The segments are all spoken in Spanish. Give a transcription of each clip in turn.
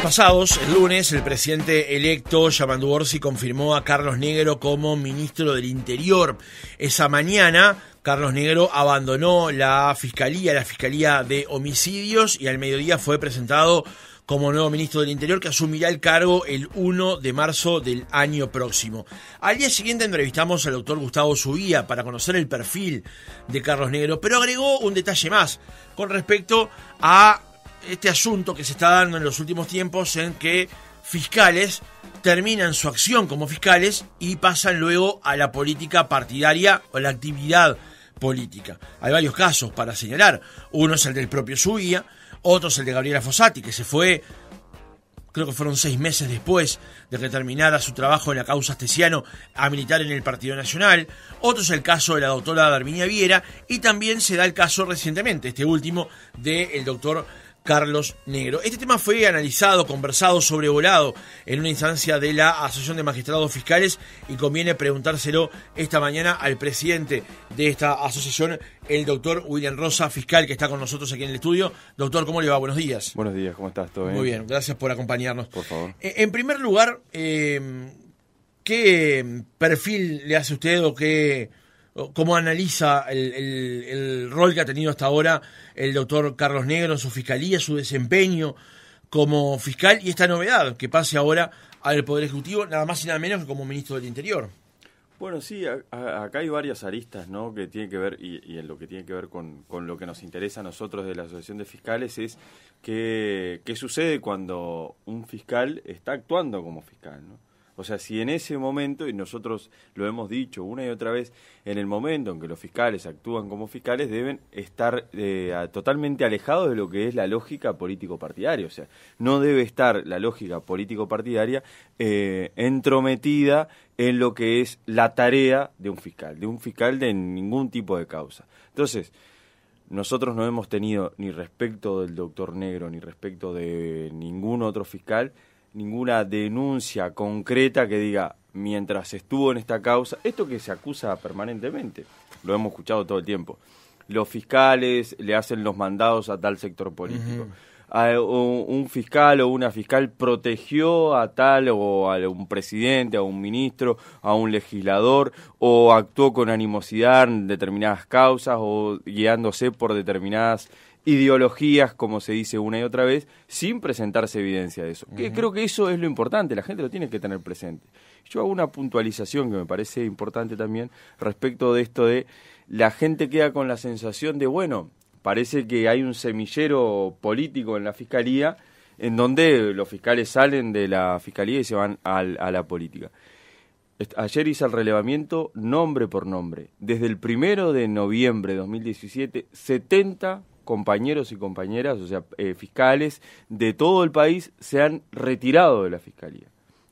Pasados, el lunes, el presidente electo Yamandu Orsi confirmó a Carlos Negro como ministro del Interior. Esa mañana, Carlos Negro abandonó la Fiscalía de Homicidios, y al mediodía fue presentado como nuevo ministro del Interior, que asumirá el cargo el 1 de marzo del año próximo. Al día siguiente entrevistamos al doctor Gustavo Subía para conocer el perfil de Carlos Negro, pero agregó un detalle más con respecto a este asunto que se está dando en los últimos tiempos, en que fiscales terminan su acción como fiscales y pasan luego a la política partidaria o la actividad política. Hay varios casos para señalar. Uno es el del propio Subía, otro es el de Gabriela Fossati, que se fue, creo que fueron 6 meses después de que terminara su trabajo en la causa Astesiano, a militar en el Partido Nacional. Otro es el caso de la doctora Darminia Viera, y también se da el caso recientemente, este último, del doctor Carlos Negro. Este tema fue analizado, conversado, sobrevolado en una instancia de la Asociación de Magistrados Fiscales, y conviene preguntárselo esta mañana al presidente de esta asociación, el doctor William Rosa, fiscal, que está con nosotros aquí en el estudio. Doctor, ¿cómo le va? Buenos días. Buenos días, ¿cómo estás? ¿Todo bien? Muy bien, gracias por acompañarnos. Por favor. En primer lugar, ¿qué perfil le hace usted o cómo analiza el rol que ha tenido hasta ahora el doctor Carlos Negro en su fiscalía, su desempeño como fiscal, y esta novedad que pase ahora al Poder Ejecutivo, nada más y nada menos que como ministro del Interior? Bueno, sí, acá hay varias aristas, ¿no?, que tienen que ver, y en lo que tiene que ver con lo que nos interesa a nosotros de la Asociación de Fiscales, es qué sucede cuando un fiscal está actuando como fiscal, ¿no? O sea, si en ese momento, y nosotros lo hemos dicho una y otra vez, en el momento en que los fiscales actúan como fiscales, deben estar totalmente alejados de lo que es la lógica político-partidaria. O sea, no debe estar la lógica político-partidaria entrometida en lo que es la tarea de un fiscal de ningún tipo de causa. Entonces, nosotros no hemos tenido, ni respecto del doctor Negro, ni respecto de ningún otro fiscal, ninguna denuncia concreta que diga, mientras estuvo en esta causa, esto que se acusa permanentemente, lo hemos escuchado todo el tiempo, los fiscales le hacen los mandados a tal sector político, un fiscal o una fiscal protegió a tal o a un presidente, a un ministro, a un legislador, o actuó con animosidad en determinadas causas o guiándose por determinadas ideologías, como se dice una y otra vez, sin presentarse evidencia de eso. Creo que eso es lo importante, la gente lo tiene que tener presente. Yo hago una puntualización que me parece importante también respecto de esto de la gente queda con la sensación de, bueno, parece que hay un semillero político en la Fiscalía en donde los fiscales salen de la Fiscalía y se van a la política. Ayer hice el relevamiento nombre por nombre. Desde el 1 de noviembre de 2017, 70 compañeros y compañeras, o sea, fiscales de todo el país se han retirado de la Fiscalía.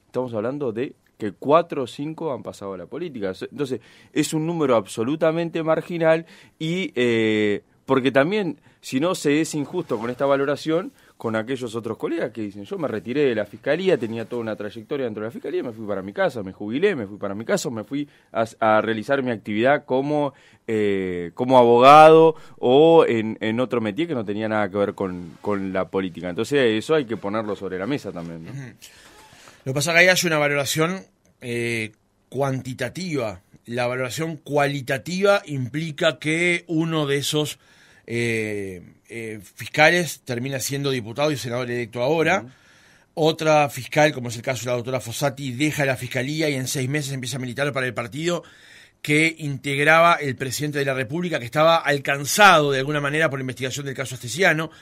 Estamos hablando de que 4 o 5 han pasado a la política. Entonces, es un número absolutamente marginal y porque también, si no, se es injusto con esta valoración con aquellos otros colegas que dicen, yo me retiré de la Fiscalía, tenía toda una trayectoria dentro de la Fiscalía, me fui para mi casa, me jubilé, me fui para mi casa, me fui a realizar mi actividad como abogado o en otro métier que no tenía nada que ver con la política. Entonces eso hay que ponerlo sobre la mesa también, ¿no? Lo que pasa es que ahí hay una valoración cuantitativa. La valoración cualitativa implica que uno de esos fiscales termina siendo diputado y senador electo ahora. Otra fiscal, como es el caso de la doctora Fossati, deja la Fiscalía y en 6 meses empieza a militar para el partido que integraba el presidente de la República, que estaba alcanzado de alguna manera por la investigación del caso Astesiano.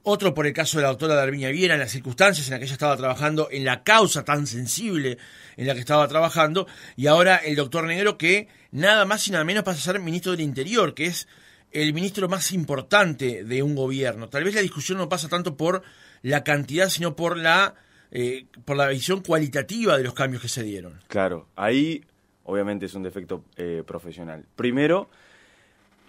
Otro por el caso de la doctora Darminia Viera, en las circunstancias en las que ella estaba trabajando, en la causa tan sensible en la que estaba trabajando. Y ahora el doctor Negro, que nada más y nada menos pasa a ser ministro del Interior, que es el ministro más importante de un gobierno. Tal vez la discusión no pasa tanto por la cantidad, sino por la visión cualitativa de los cambios que se dieron. Claro, ahí obviamente es un defecto profesional. Primero,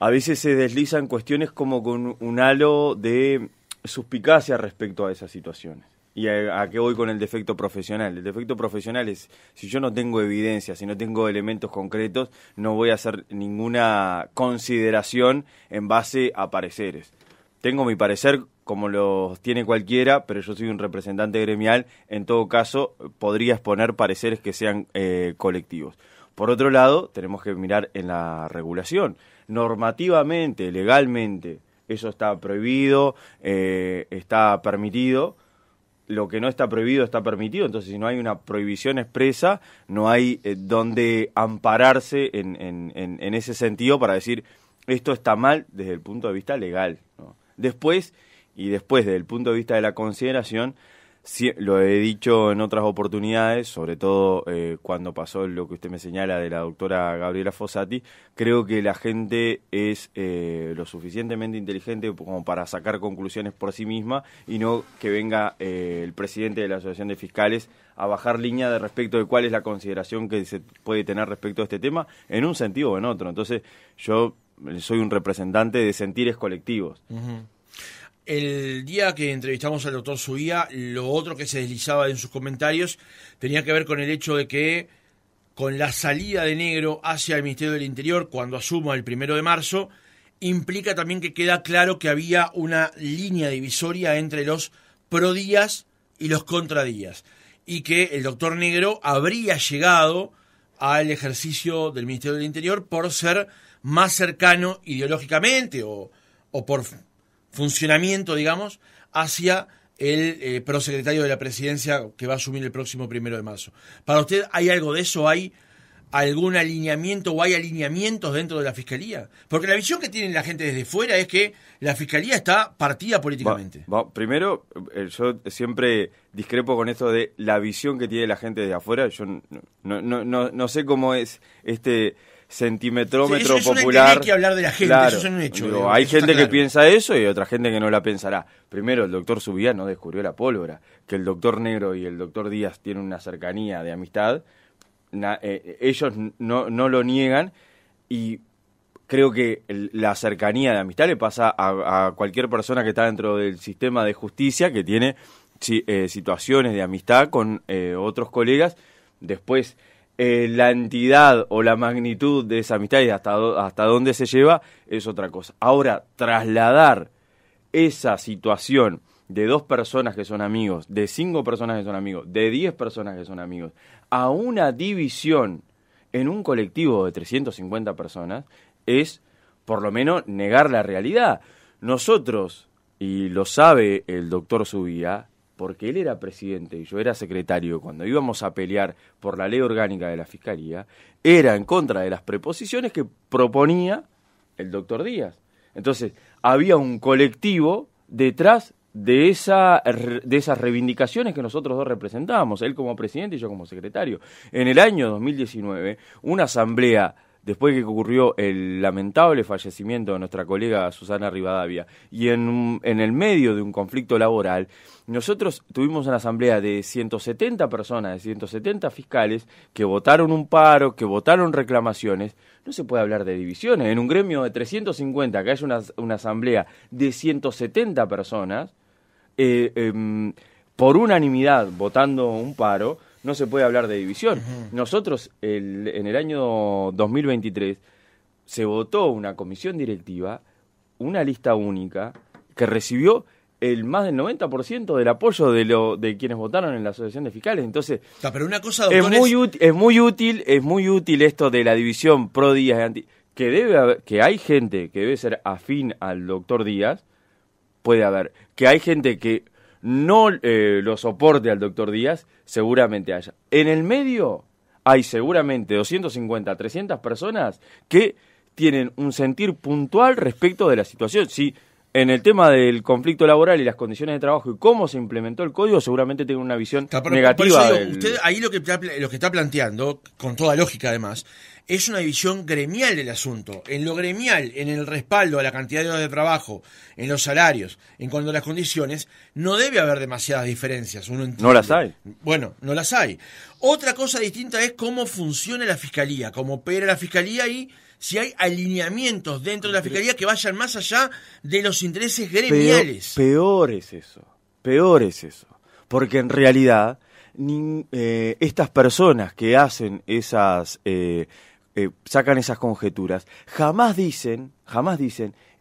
a veces se deslizan cuestiones como con un halo de suspicacia respecto a esas situaciones. ¿Y a qué voy con el defecto profesional? El defecto profesional es, si yo no tengo evidencia, si no tengo elementos concretos, no voy a hacer ninguna consideración en base a pareceres. Tengo mi parecer como los tiene cualquiera, pero yo soy un representante gremial, en todo caso podría exponer pareceres que sean colectivos. Por otro lado, tenemos que mirar en la regulación. Normativamente, legalmente, eso está prohibido, está permitido. Lo que no está prohibido está permitido, entonces si no hay una prohibición expresa, no hay donde ampararse en ese sentido para decir esto está mal desde el punto de vista legal, ¿no? Después desde el punto de vista de la consideración, sí, lo he dicho en otras oportunidades, sobre todo cuando pasó lo que usted me señala de la doctora Gabriela Fossati, creo que la gente es lo suficientemente inteligente como para sacar conclusiones por sí misma y no que venga el presidente de la Asociación de Fiscales a bajar línea de respecto de cuál es la consideración que se puede tener respecto a este tema en un sentido o en otro. Entonces yo soy un representante de sentires colectivos. Uh-huh. El día que entrevistamos al doctor Subía, lo otro que se deslizaba en sus comentarios tenía que ver con el hecho de que con la salida de Negro hacia el Ministerio del Interior, cuando asuma el 1 de marzo, implica también que queda claro que había una línea divisoria entre los pro-Díaz y los contra-Díaz, y que el doctor Negro habría llegado al ejercicio del Ministerio del Interior por ser más cercano ideológicamente o por funcionamiento, digamos, hacia el prosecretario de la presidencia que va a asumir el próximo 1 de marzo. ¿Para usted hay algo de eso? ¿Hay algún alineamiento o hay alineamientos dentro de la Fiscalía? Porque la visión que tiene la gente desde fuera es que la Fiscalía está partida políticamente. Primero, yo siempre discrepo con esto de la visión que tiene la gente desde afuera. Yo no sé cómo es este centimetrómetro popular. Hay que hablar de la gente, claro, eso es un hecho. Digo, hay gente que piensa eso y otra gente que no la pensará. Primero, el doctor Subía no descubrió la pólvora. Que el doctor Negro y el doctor Díaz tienen una cercanía de amistad, ellos no lo niegan, y creo que la cercanía de amistad le pasa a cualquier persona que está dentro del sistema de justicia, que tiene situaciones de amistad con otros colegas. Después, la entidad o la magnitud de esa amistad y hasta dónde se lleva es otra cosa. Ahora, trasladar esa situación de 2 personas que son amigos, de 5 personas que son amigos, de 10 personas que son amigos, a una división en un colectivo de 350 personas, es por lo menos negar la realidad. Nosotros, y lo sabe el doctor Subía, porque él era presidente y yo era secretario, cuando íbamos a pelear por la ley orgánica de la Fiscalía, era en contra de las preposiciones que proponía el doctor Díaz. Entonces, había un colectivo detrás de esas reivindicaciones que nosotros dos representábamos, él como presidente y yo como secretario. En el año 2019, una asamblea, después que ocurrió el lamentable fallecimiento de nuestra colega Susana Rivadavia, y en el medio de un conflicto laboral, nosotros tuvimos una asamblea de 170 personas, de 170 fiscales, que votaron un paro, que votaron reclamaciones. No se puede hablar de divisiones. En un gremio de 350, que haya una asamblea de 170 personas, por unanimidad votando un paro, no se puede hablar de división. Uh-huh. Nosotros, en el año 2023, se votó una comisión directiva, una lista única, que recibió el más del 90% del apoyo de quienes votaron en la Asociación de Fiscales. Entonces, pero una cosa, doctor, es muy útil esto de la división pro Díaz y anti, que hay gente que debe ser afín al doctor Díaz, puede haber, que hay gente que no lo soporte al doctor Díaz, seguramente haya. En el medio hay seguramente 250, 300 personas que tienen un sentir puntual respecto de la situación. Si en el tema del conflicto laboral y las condiciones de trabajo y cómo se implementó el código, seguramente tiene una visión negativa. Usted ahí lo que está planteando, con toda lógica además, es una división gremial del asunto. En lo gremial, en el respaldo a la cantidad de horas de trabajo, en los salarios, en cuanto a las condiciones, no debe haber demasiadas diferencias. Uno entiende. No las hay. Bueno, no las hay. Otra cosa distinta es cómo funciona la Fiscalía, cómo opera la Fiscalía y si hay alineamientos dentro de la Fiscalía que vayan más allá de los intereses gremiales. Peor es eso. Porque en realidad, estas personas que hacen sacan esas conjeturas, jamás dicen,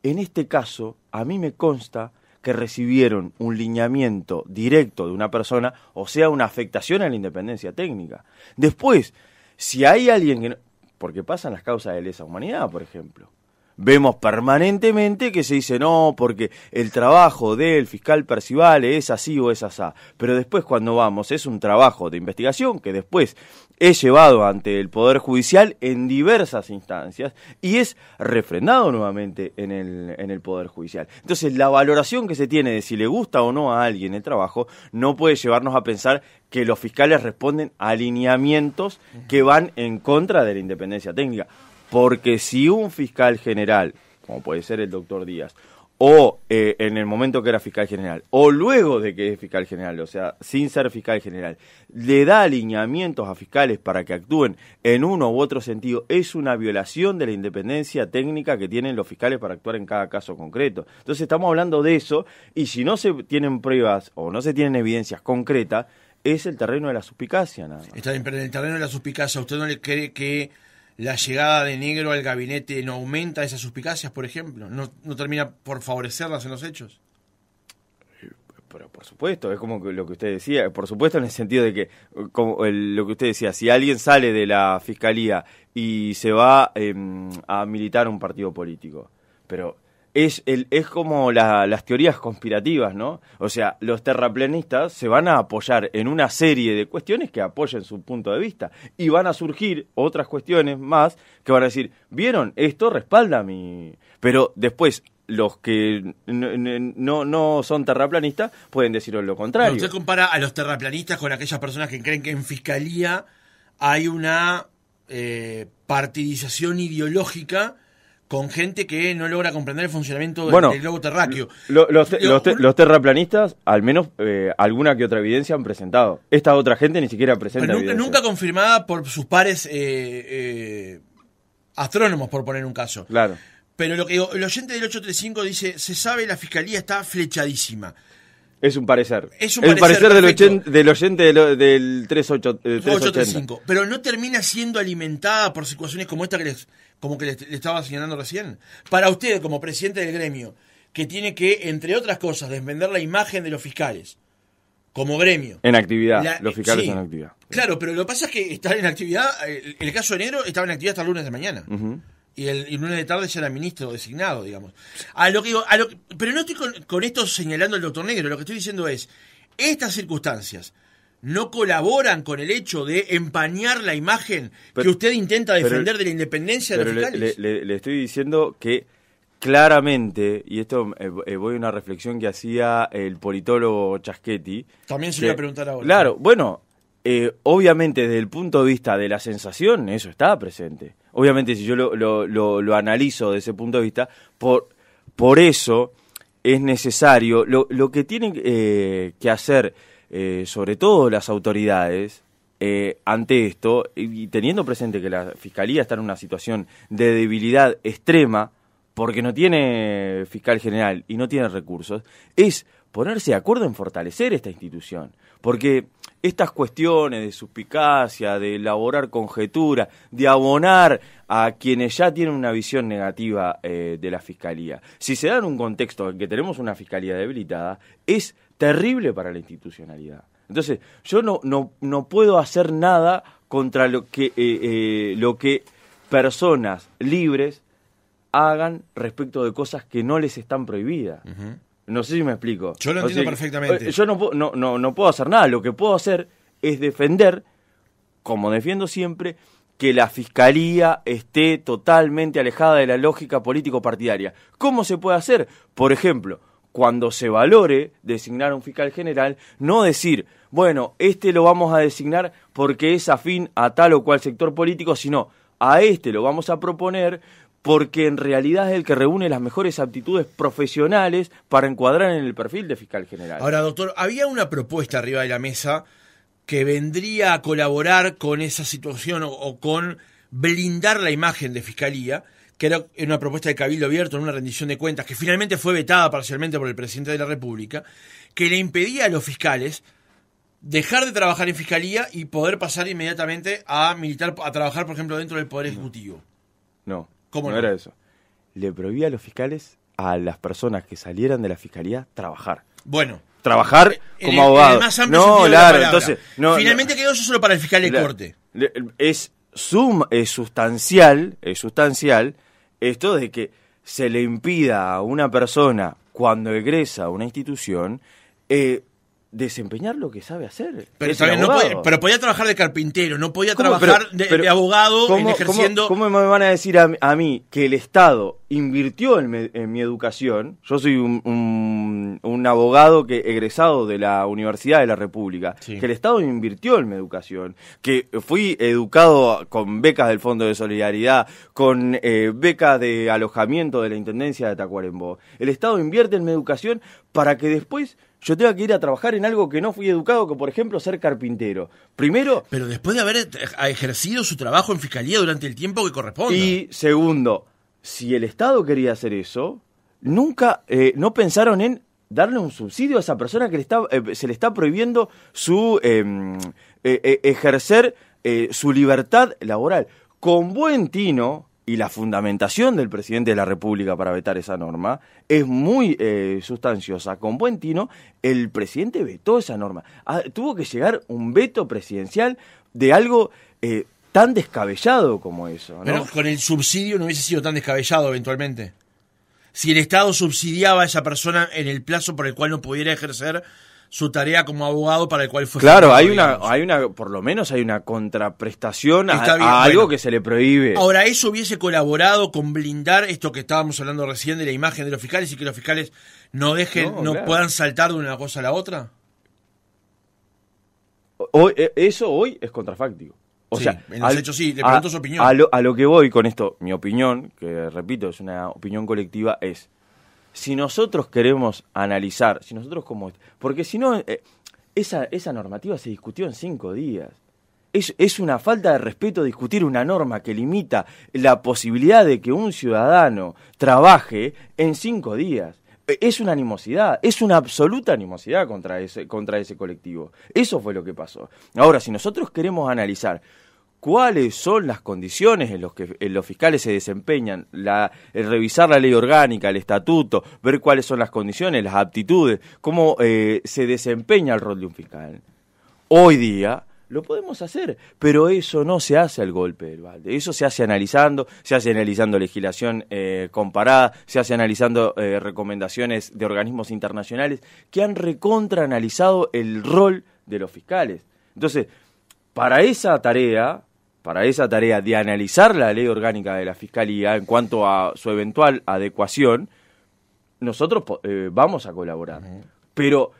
en este caso, a mí me consta que recibieron un lineamiento directo de una persona, o sea, una afectación a la independencia técnica. Después, si hay alguien que no, porque pasan las causas de lesa humanidad, por ejemplo. Vemos permanentemente que se dice no, porque el trabajo del fiscal Percival es así o es asá. Pero después cuando vamos, es un trabajo de investigación que después es llevado ante el Poder Judicial en diversas instancias y es refrendado nuevamente en el Poder Judicial. Entonces la valoración que se tiene de si le gusta o no a alguien el trabajo no puede llevarnos a pensar que los fiscales responden a alineamientos que van en contra de la independencia técnica. Porque si un fiscal general, como puede ser el doctor Díaz, o en el momento que era fiscal general, o luego de que es fiscal general, o sea, sin ser fiscal general, le da alineamientos a fiscales para que actúen en uno u otro sentido, es una violación de la independencia técnica que tienen los fiscales para actuar en cada caso concreto. Entonces estamos hablando de eso, y si no se tienen pruebas o no se tienen evidencias concretas, es el terreno de la suspicacia, nada más. Está bien, pero en el terreno de la suspicacia, ¿usted no le cree que la llegada de Negro al gabinete no aumenta esas suspicacias, por ejemplo? ¿No termina por favorecerlas en los hechos? Pero por supuesto, es como lo que usted decía, por supuesto en el sentido de que, como lo que usted decía, si alguien sale de la fiscalía y se va a militar un partido político, pero es como las teorías conspirativas, ¿no? O sea, los terraplanistas se van a apoyar en una serie de cuestiones que apoyen su punto de vista y van a surgir otras cuestiones más que van a decir, ¿vieron? Esto respalda mi... Pero después, los que no son terraplanistas pueden decir lo contrario. Pero usted compara a los terraplanistas con aquellas personas que creen que en fiscalía hay una partidización ideológica con gente que no logra comprender el funcionamiento del globo terráqueo. Los terraplanistas, al menos alguna que otra evidencia han presentado. Esta otra gente ni siquiera presenta evidencia. Nunca confirmada por sus pares astrónomos, por poner un caso. Claro. Pero lo que digo, el oyente del 835 dice, se sabe, la fiscalía está flechadísima. Es un parecer. Es un parecer del oyente del 3835. Pero no termina siendo alimentada por situaciones como esta que le estaba señalando recién. Para usted, como presidente del gremio, que tiene que, entre otras cosas, defender la imagen de los fiscales, como gremio. En actividad, los fiscales en actividad. Claro, pero lo que pasa es que están en actividad, el caso de Negro estaba en actividad hasta el lunes de mañana. Uh-huh. Y el lunes de tarde ya era ministro designado, digamos. Pero no estoy con esto señalando al doctor Negro, lo que estoy diciendo es, estas circunstancias no colaboran con el hecho de empañar la imagen que usted intenta defender de la independencia de los fiscales. Le estoy diciendo que claramente, y esto voy a una reflexión que hacía el politólogo Chaschetti. También se lo voy a preguntar ahora. Claro, bueno, obviamente desde el punto de vista de la sensación, eso está presente. Obviamente si yo lo analizo desde ese punto de vista, por eso es necesario, lo que tienen que hacer sobre todo las autoridades ante esto, y teniendo presente que la Fiscalía está en una situación de debilidad extrema, porque no tiene fiscal general y no tiene recursos, es ponerse de acuerdo en fortalecer esta institución. Porque estas cuestiones de suspicacia, de elaborar conjeturas, de abonar a quienes ya tienen una visión negativa de la Fiscalía, si se da en un contexto en que tenemos una Fiscalía debilitada, es terrible para la institucionalidad. Entonces, yo no puedo hacer nada contra lo que personas libres hagan respecto de cosas que no les están prohibidas. Uh-huh. No sé si me explico. Yo lo entiendo perfectamente. Yo no puedo hacer nada. Lo que puedo hacer es defender, como defiendo siempre, que la Fiscalía esté totalmente alejada de la lógica político-partidaria. ¿Cómo se puede hacer? Por ejemplo, cuando se valore designar a un fiscal general, no decir, bueno, lo vamos a designar porque es afín a tal o cual sector político, sino a lo vamos a proponer porque en realidad es el que reúne las mejores aptitudes profesionales para encuadrar en el perfil de fiscal general. Ahora, doctor, había una propuesta arriba de la mesa que vendría a colaborar con esa situación o con blindar la imagen de Fiscalía, que era una propuesta de Cabildo Abierto en una rendición de cuentas que finalmente fue vetada parcialmente por el presidente de la República, que le impedía a los fiscales dejar de trabajar en Fiscalía y poder pasar inmediatamente a trabajar, por ejemplo, dentro del Poder Ejecutivo. No era eso. Le prohibía a los fiscales a las personas que salieran de la fiscalía trabajar. Bueno. Trabajar como abogado. No, claro, entonces... Finalmente quedó eso solo para el fiscal de corte. Es sustancial esto de que se le impida a una persona, cuando egresa a una institución, desempeñar lo que sabe hacer. Pero también pero podía trabajar de carpintero, no podía trabajar de abogado ejerciendo... ¿Cómo me van a decir a mí que el Estado invirtió en mi educación? Yo soy un abogado egresado de la Universidad de la República. Sí. Que el Estado invirtió en mi educación, que fui educado con becas del Fondo de Solidaridad, con becas de alojamiento de la Intendencia de Tacuarembó. El Estado invierte en mi educación para que después yo tenga que ir a trabajar en algo que no fui educado, como por ejemplo ser carpintero. Primero... Pero después de haber ejercido su trabajo en fiscalía durante el tiempo que corresponda. Y segundo, si el Estado quería hacer eso, nunca no pensaron en darle un subsidio a esa persona que se le está prohibiendo ejercer su libertad laboral. Con buen tino... Y la fundamentación del presidente de la República para vetar esa norma es muy sustanciosa. Con buen tino, el presidente vetó esa norma. Tuvo que llegar un veto presidencial de algo tan descabellado como eso, ¿no? Pero con el subsidio no hubiese sido tan descabellado eventualmente. Si el Estado subsidiaba a esa persona en el plazo por el cual no pudiera ejercer su tarea como abogado para el cual fue... Claro, por lo menos hay una contraprestación a algo que se le prohíbe. Ahora, ¿eso hubiese colaborado con blindar esto que estábamos hablando recién de la imagen de los fiscales y que los fiscales no puedan saltar de una cosa a la otra? Eso hoy es contrafáctico. En los hechos sí, le pregunto su opinión. A lo que voy con esto, mi opinión, que repito, es una opinión colectiva, es... Si nosotros queremos analizar, porque si no, esa normativa se discutió en 5 días. Es una falta de respeto discutir una norma que limita la posibilidad de que un ciudadano trabaje en 5 días. Es una animosidad, es una absoluta animosidad contra ese colectivo. Eso fue lo que pasó. Ahora, si nosotros queremos analizar cuáles son las condiciones en las que los fiscales se desempeñan, el revisar la ley orgánica, el estatuto, ver cuáles son las condiciones, las aptitudes, cómo se desempeña el rol de un fiscal. Hoy día lo podemos hacer, pero eso no se hace al golpe del balde. Eso se hace analizando legislación comparada, se hace analizando recomendaciones de organismos internacionales que han recontraanalizado el rol de los fiscales. Entonces, para esa tarea de analizar la ley orgánica de la Fiscalía en cuanto a su eventual adecuación, nosotros vamos a colaborar. Pero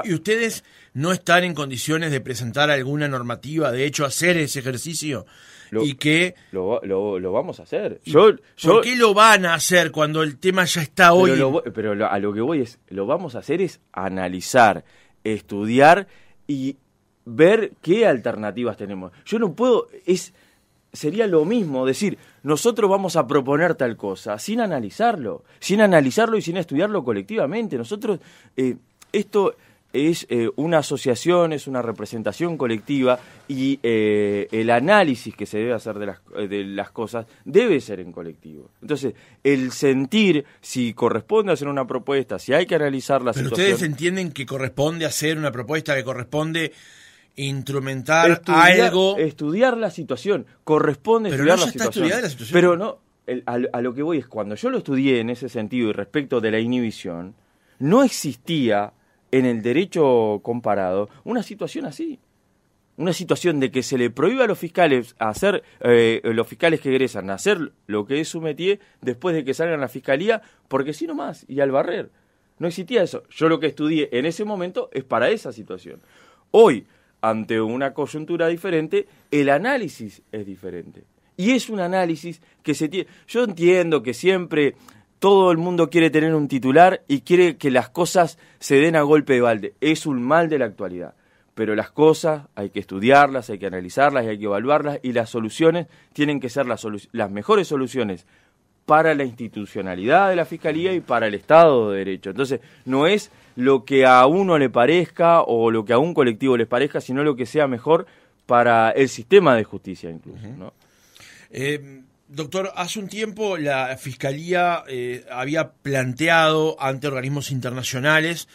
¿y ustedes no están en condiciones de presentar alguna normativa, de hecho hacer ese ejercicio? Lo vamos a hacer. ¿Por qué lo van a hacer cuando el tema ya está hoy? A lo que voy lo vamos a hacer es analizar, estudiar y ver qué alternativas tenemos. Yo no puedo, sería lo mismo decir, nosotros vamos a proponer tal cosa, sin analizarlo y sin estudiarlo colectivamente. Nosotros, esto es una asociación, es una representación colectiva y el análisis que se debe hacer de las cosas debe ser en colectivo. Entonces, el sentir si corresponde hacer una propuesta, si hay que analizar la situación... Pero ustedes entienden que corresponde hacer una propuesta, que corresponde instrumentar algo... Estudiar la situación, corresponde pero estudiar no la situación. Pero no está estudiada la situación. Pero no, a lo que voy es, cuando yo lo estudié en ese sentido y respecto de la inhibición, no existía en el derecho comparado una situación así. Una situación de que se le prohíba a los fiscales los fiscales que egresan, hacer lo que es su métier después de que salgan a la fiscalía, porque sí nomás, y al barrer. No existía eso. Yo lo que estudié en ese momento es para esa situación. Hoy, ante una coyuntura diferente, el análisis es diferente. Y es un análisis que se tiene... Yo entiendo que siempre todo el mundo quiere tener un titular y quiere que las cosas se den a golpe de balde. Es un mal de la actualidad. Pero las cosas hay que estudiarlas, hay que analizarlas y hay que evaluarlas, y las soluciones tienen que ser las mejores soluciones para la institucionalidad de la Fiscalía y para el Estado de Derecho. Entonces, no es lo que a uno le parezca o lo que a un colectivo les parezca, sino lo que sea mejor para el sistema de justicia incluso, ¿no? Doctor, hace un tiempo la Fiscalía había planteado ante organismos internacionales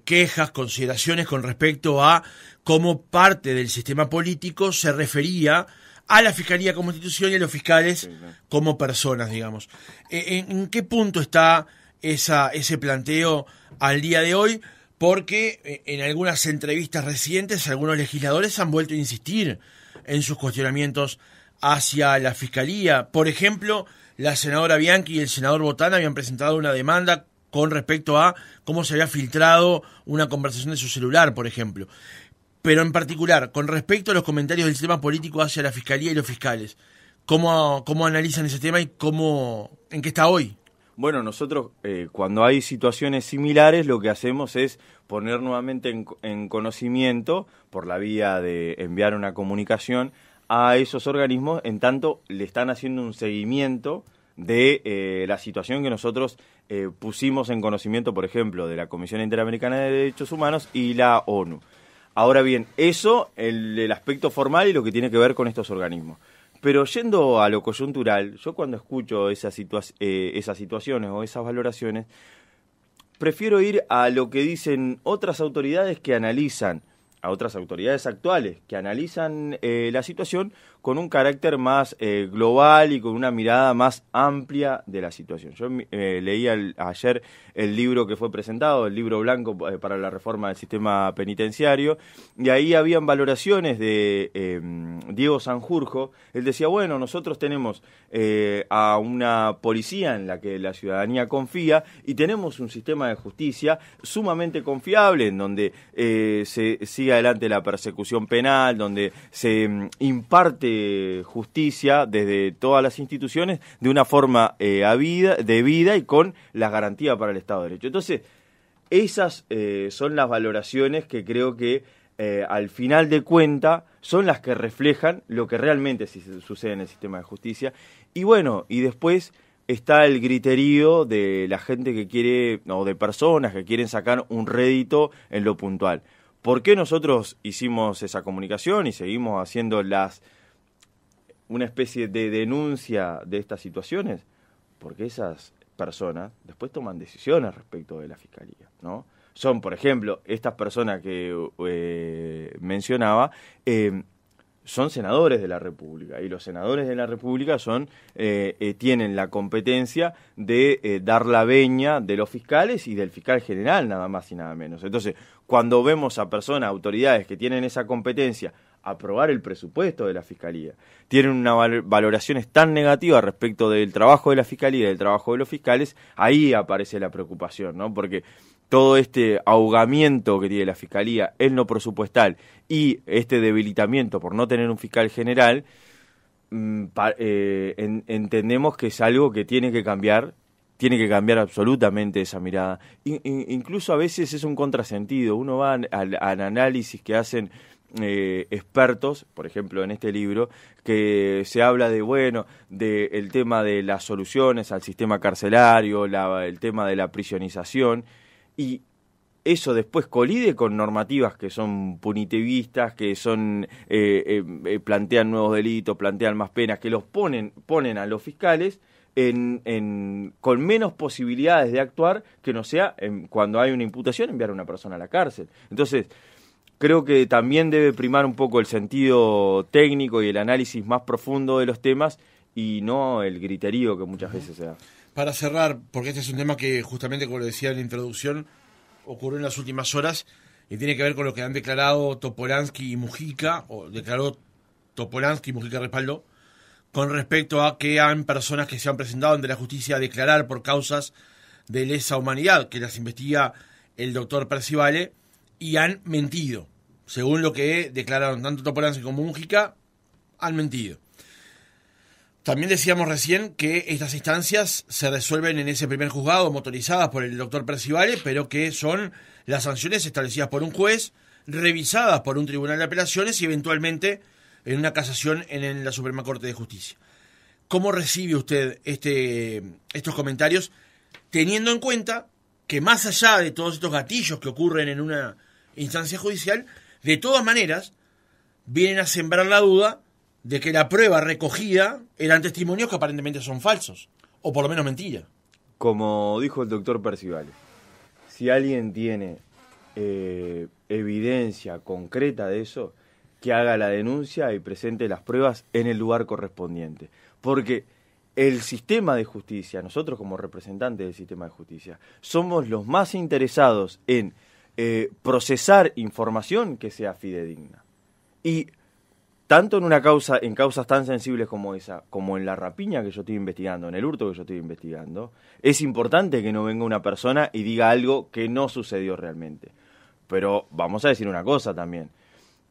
quejas, consideraciones con respecto a cómo parte del sistema político se refería a la Fiscalía como institución y a los fiscales como personas, digamos. ¿En qué punto está ese planteo al día de hoy? Porque en algunas entrevistas recientes algunos legisladores han vuelto a insistir en sus cuestionamientos hacia la Fiscalía. Por ejemplo, la senadora Bianchi y el senador Botana habían presentado una demanda con respecto a cómo se había filtrado una conversación de su celular, por ejemplo. Pero en particular, con respecto a los comentarios del sistema político hacia la Fiscalía y los fiscales, ¿cómo analizan ese tema y en qué está hoy? Bueno, nosotros cuando hay situaciones similares lo que hacemos es poner nuevamente en conocimiento, por la vía de enviar una comunicación a esos organismos, en tanto le están haciendo un seguimiento de la situación que nosotros pusimos en conocimiento, por ejemplo, de la Comisión Interamericana de Derechos Humanos y la ONU. Ahora bien, eso, el aspecto formal y lo que tiene que ver con estos organismos. Pero yendo a lo coyuntural, yo cuando escucho esas situaciones o esas valoraciones, prefiero ir a lo que dicen otras autoridades que analizan, a otras autoridades actuales que analizan la situación con un carácter más global y con una mirada más amplia de la situación. Yo leí ayer el libro que fue presentado, el libro blanco para la reforma del sistema penitenciario, y ahí habían valoraciones de Diego Sanjurjo. Él decía, bueno, nosotros tenemos a una policía en la que la ciudadanía confía y tenemos un sistema de justicia sumamente confiable en donde se sigue adelante la persecución penal, donde se imparte justicia desde todas las instituciones de una forma debida y con las garantías para el Estado de Derecho. Entonces, esas son las valoraciones que creo que al final de cuentas son las que reflejan lo que realmente sucede en el sistema de justicia. Y bueno, y después está el griterío de la gente que quiere, o de personas que quieren sacar un rédito en lo puntual. ¿Por qué nosotros hicimos esa comunicación y seguimos haciendo una especie de denuncia de estas situaciones? Porque esas personas después toman decisiones respecto de la Fiscalía, ¿no? Son, por ejemplo, estas personas que mencionaba, son senadores de la República, y los senadores de la República tienen la competencia de dar la veña de los fiscales y del fiscal general, nada más y nada menos. Entonces, cuando vemos a personas, autoridades que tienen esa competencia, aprobar el presupuesto de la Fiscalía, tienen una valoraciones tan negativas respecto del trabajo de la Fiscalía y del trabajo de los fiscales, ahí aparece la preocupación, ¿no? Porque todo este ahogamiento que tiene la Fiscalía en lo presupuestal y este debilitamiento por no tener un fiscal general, entendemos que es algo que tiene que cambiar absolutamente esa mirada. Incluso a veces es un contrasentido, uno va al análisis que hacen expertos, por ejemplo en este libro, que se habla el tema de las soluciones al sistema carcelario, el tema de la prisionización, y eso después colide con normativas que son punitivistas, que son plantean nuevos delitos, plantean más penas, que los ponen a los fiscales con menos posibilidades de actuar que no sea cuando hay una imputación enviar a una persona a la cárcel. Entonces, creo que también debe primar un poco el sentido técnico y el análisis más profundo de los temas y no el griterío que muchas veces se da. Para cerrar, porque este es un tema que justamente, como lo decía en la introducción, ocurrió en las últimas horas y tiene que ver con lo que han declarado Topolansky y Mujica, o declaró Topolansky y Mujica respaldó, con respecto a que han personas que se han presentado ante la justicia a declarar por causas de lesa humanidad, que las investiga el doctor Percivale, y han mentido. Según lo que declararon tanto Topolansky como Mujica, han mentido. También decíamos recién que estas instancias se resuelven en ese primer juzgado, motorizadas por el doctor Percivale, pero que son las sanciones establecidas por un juez, revisadas por un tribunal de apelaciones y eventualmente en una casación en la Suprema Corte de Justicia. ¿Cómo recibe usted estos comentarios, teniendo en cuenta que más allá de todos estos gatillos que ocurren en una instancia judicial, de todas maneras vienen a sembrar la duda de que la prueba recogida eran testimonios que aparentemente son falsos, o por lo menos mentira. Como dijo el doctor Percivale, si alguien tiene evidencia concreta de eso, que haga la denuncia y presente las pruebas en el lugar correspondiente. Porque el sistema de justicia, nosotros como representantes del sistema de justicia, somos los más interesados en procesar información que sea fidedigna. Y tanto en una causa, en causas tan sensibles como esa, como en la rapiña que yo estoy investigando, en el hurto que yo estoy investigando, es importante que no venga una persona y diga algo que no sucedió realmente. Pero vamos a decir una cosa también.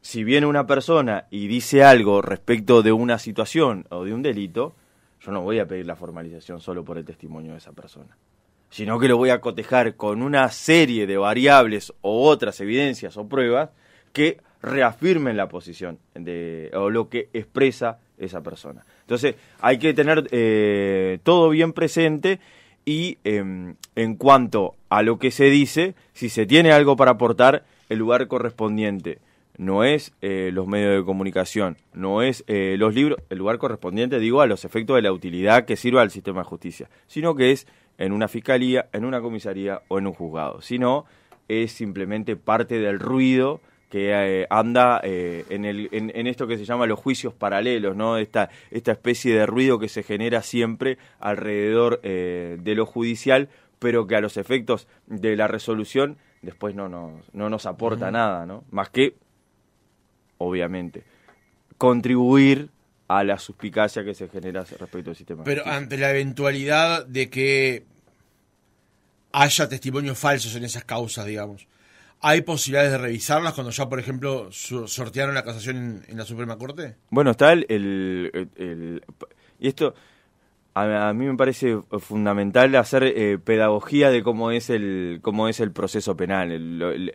Si viene una persona y dice algo respecto de una situación o de un delito, yo no voy a pedir la formalización solo por el testimonio de esa persona, sino que lo voy a cotejar con una serie de variables o otras evidencias o pruebas que reafirmen la posición o lo que expresa esa persona. Entonces hay que tener todo bien presente y en cuanto a lo que se dice, si se tiene algo para aportar, el lugar correspondiente no es los medios de comunicación, no es los libros, el lugar correspondiente, digo, a los efectos de la utilidad que sirva al sistema de justicia, sino que es en una fiscalía, en una comisaría o en un juzgado. Si no, es simplemente parte del ruido que anda en esto que se llama los juicios paralelos, ¿no? Esta especie de ruido que se genera siempre alrededor de lo judicial, pero que a los efectos de la resolución después no nos aporta nada, ¿no? Más que, obviamente, contribuir a la suspicacia que se genera respecto al sistema. Pero ante la eventualidad de que haya testimonios falsos en esas causas, digamos, ¿hay posibilidades de revisarlas cuando ya, por ejemplo, sortearon la casación en la Suprema Corte? Bueno, está y esto a mí me parece fundamental hacer pedagogía de cómo es el proceso penal.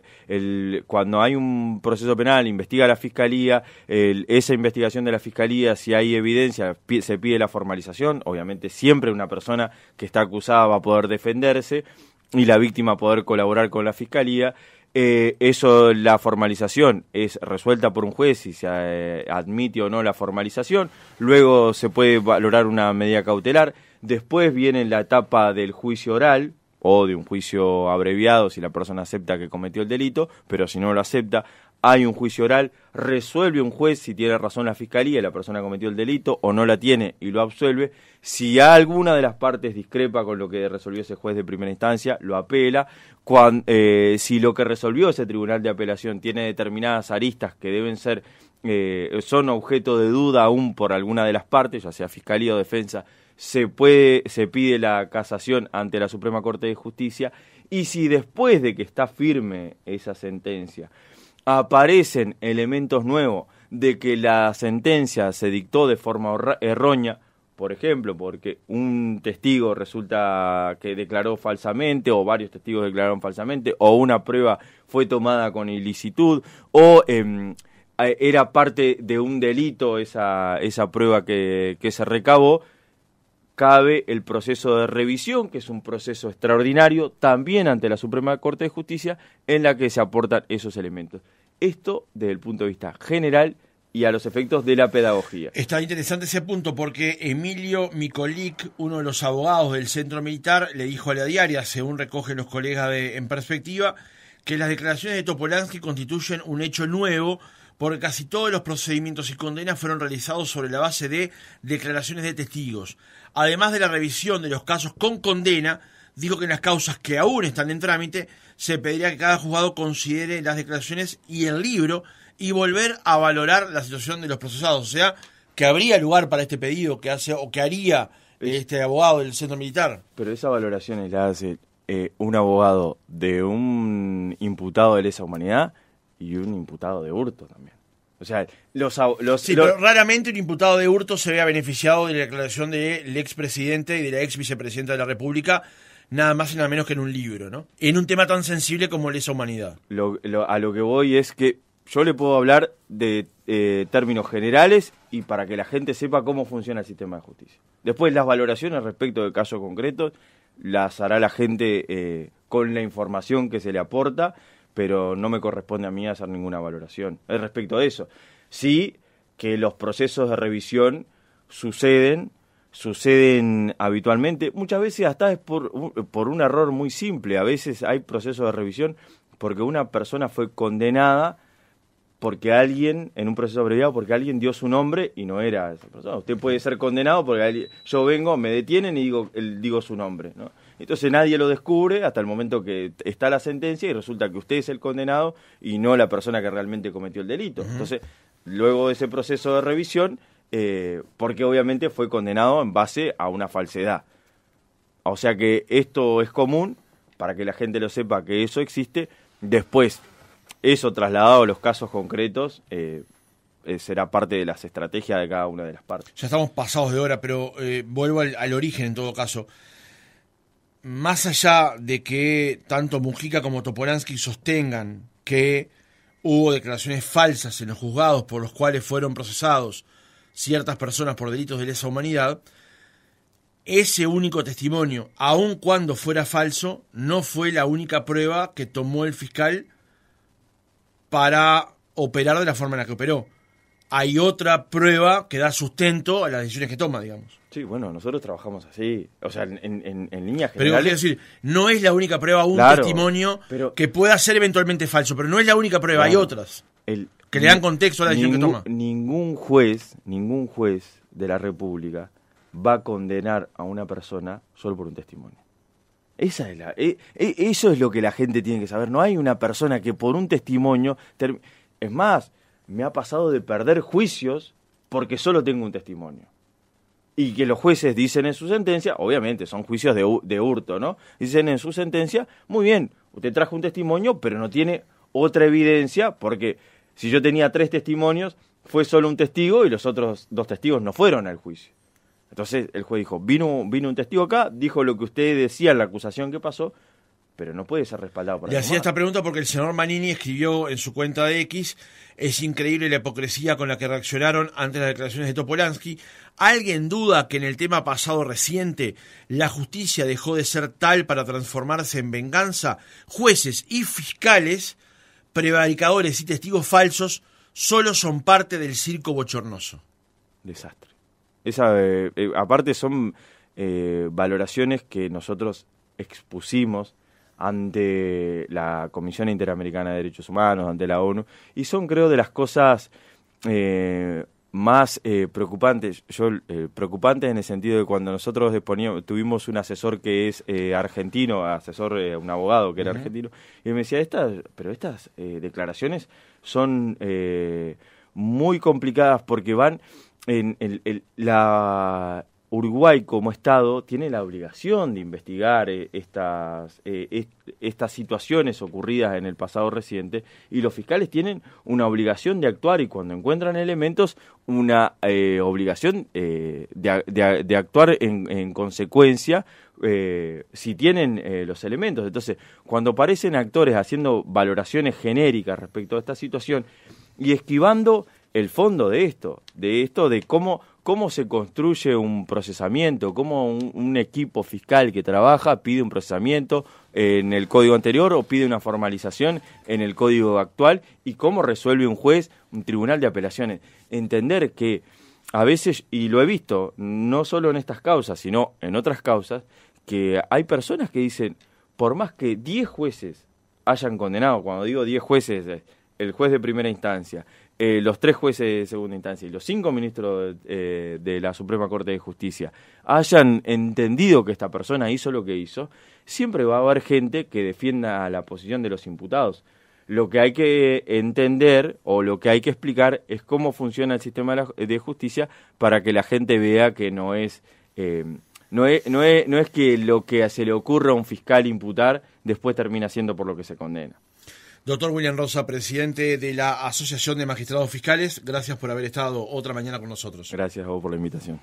Cuando hay un proceso penal, investiga la Fiscalía, esa investigación de la Fiscalía, si hay evidencia, se pide la formalización. Obviamente siempre una persona que está acusada va a poder defenderse y la víctima poder colaborar con la Fiscalía. Eso, la formalización es resuelta por un juez si se admite o no la formalización. Luego se puede valorar una medida cautelar. Después viene la etapa del juicio oral o de un juicio abreviado si la persona acepta que cometió el delito, pero si no lo acepta, hay un juicio oral, resuelve un juez si tiene razón la Fiscalía y la persona cometió el delito, o no la tiene y lo absuelve. Si alguna de las partes discrepa con lo que resolvió ese juez de primera instancia, lo apela. Si lo que resolvió ese tribunal de apelación tiene determinadas aristas que deben ser, son objeto de duda aún por alguna de las partes, ya sea Fiscalía o Defensa, se pide la casación ante la Suprema Corte de Justicia. Y si después de que está firme esa sentencia aparecen elementos nuevos de que la sentencia se dictó de forma errónea, por ejemplo, porque un testigo resulta que declaró falsamente, o varios testigos declararon falsamente, o una prueba fue tomada con ilicitud, o era parte de un delito esa prueba que se recabó, cabe el proceso de revisión, que es un proceso extraordinario, también ante la Suprema Corte de Justicia, en la que se aportan esos elementos. Esto desde el punto de vista general y a los efectos de la pedagogía. Está interesante ese punto porque Emilio Micolic, uno de los abogados del Centro Militar, le dijo a La Diaria, según recogen los colegas En Perspectiva, que las declaraciones de Topolansky constituyen un hecho nuevo porque casi todos los procedimientos y condenas fueron realizados sobre la base de declaraciones de testigos. Además de la revisión de los casos con condena, dijo que en las causas que aún están en trámite se pediría que cada juzgado considere las declaraciones y el libro y volver a valorar la situación de los procesados. O sea, que habría lugar para este pedido que hace o que haría este abogado del Centro Militar. Pero esa valoración la hace un abogado de un imputado de lesa humanidad y un imputado de hurto también. O sea, pero raramente un imputado de hurto se vea beneficiado de la declaración del expresidente y de la ex vicepresidenta de la República, nada más y nada menos que en un libro, ¿no? En un tema tan sensible como lesa humanidad. A lo que voy es que yo le puedo hablar de términos generales y para que la gente sepa cómo funciona el sistema de justicia. Después las valoraciones respecto de casos concretos las hará la gente con la información que se le aporta, pero no me corresponde a mí hacer ninguna valoración respecto de eso. Sí que los procesos de revisión suceden habitualmente. Muchas veces hasta es por un error muy simple. A veces hay procesos de revisión porque una persona fue condenada porque alguien, en un proceso abreviado, porque alguien dio su nombre y no era esa persona. Usted puede ser condenado porque yo vengo, me detienen y digo su nombre, ¿no? Entonces nadie lo descubre hasta el momento que está la sentencia y resulta que usted es el condenado y no la persona que realmente cometió el delito. Entonces, luego de ese proceso de revisión, porque obviamente fue condenado en base a una falsedad. O sea que esto es común, para que la gente lo sepa que eso existe. Después, eso trasladado a los casos concretos, será parte de las estrategias de cada una de las partes. Ya estamos pasados de hora, pero vuelvo al origen en todo caso. Más allá de que tanto Mujica como Topolansky sostengan que hubo declaraciones falsas en los juzgados por los cuales fueron procesados ciertas personas por delitos de lesa humanidad, ese único testimonio, aun cuando fuera falso, no fue la única prueba que tomó el fiscal para operar de la forma en la que operó. Hay otra prueba que da sustento a las decisiones que toma, digamos. Sí, bueno, nosotros trabajamos así, o sea, en líneas generales. Pero quiero decir, no es la única prueba, un testimonio que pueda ser eventualmente falso, pero no es la única prueba, hay otras que le dan contexto a la decisión que toma. Ningún juez de la República va a condenar a una persona solo por un testimonio. Eso es lo que la gente tiene que saber. No hay una persona que por un testimonio... Es más, me ha pasado de perder juicios porque solo tengo un testimonio. Y que los jueces dicen en su sentencia, obviamente son juicios de hurto, ¿no? Dicen en su sentencia, muy bien, usted trajo un testimonio, pero no tiene otra evidencia, porque si yo tenía 3 testimonios, fue solo un testigo y los otros 2 testigos no fueron al juicio. Entonces el juez dijo, vino un testigo acá, dijo lo que usted decía en la acusación que pasó, pero no puede ser respaldado por Le hacía esta pregunta porque el senador Manini escribió en su cuenta de X: es increíble la hipocresía con la que reaccionaron ante las declaraciones de Topolansky. ¿Alguien duda que en el tema pasado reciente la justicia dejó de ser tal para transformarse en venganza? Jueces y fiscales, prevaricadores y testigos falsos solo son parte del circo bochornoso. Desastre. Aparte son valoraciones que nosotros expusimos ante la Comisión Interamericana de Derechos Humanos, ante la ONU, y son, creo, de las cosas más preocupantes. Preocupantes en el sentido de cuando nosotros tuvimos un asesor que es argentino, un abogado que era argentino, y me decía, estas declaraciones son muy complicadas porque van Uruguay como Estado tiene la obligación de investigar estas situaciones ocurridas en el pasado reciente, y los fiscales tienen una obligación de actuar, y cuando encuentran elementos, una obligación de actuar en consecuencia si tienen los elementos. Entonces, cuando aparecen actores haciendo valoraciones genéricas respecto a esta situación y esquivando el fondo de esto de cómo se construye un procesamiento, cómo un equipo fiscal que trabaja pide un procesamiento en el código anterior o pide una formalización en el código actual, y cómo resuelve un juez, un tribunal de apelaciones. Entender que a veces, y lo he visto, no solo en estas causas, sino en otras causas, que hay personas que dicen, por más que 10 jueces hayan condenado, cuando digo 10 jueces, el juez de primera instancia, los 3 jueces de segunda instancia y los 5 ministros de la Suprema Corte de Justicia hayan entendido que esta persona hizo lo que hizo, siempre va a haber gente que defienda la posición de los imputados. Lo que hay que entender o lo que hay que explicar es cómo funciona el sistema de justicia, para que la gente vea que no es que lo que se le ocurra a un fiscal imputar después termina siendo por lo que se condena. Doctor William Rosa, presidente de la Asociación de Magistrados Fiscales, gracias por haber estado otra mañana con nosotros. Gracias a vos por la invitación.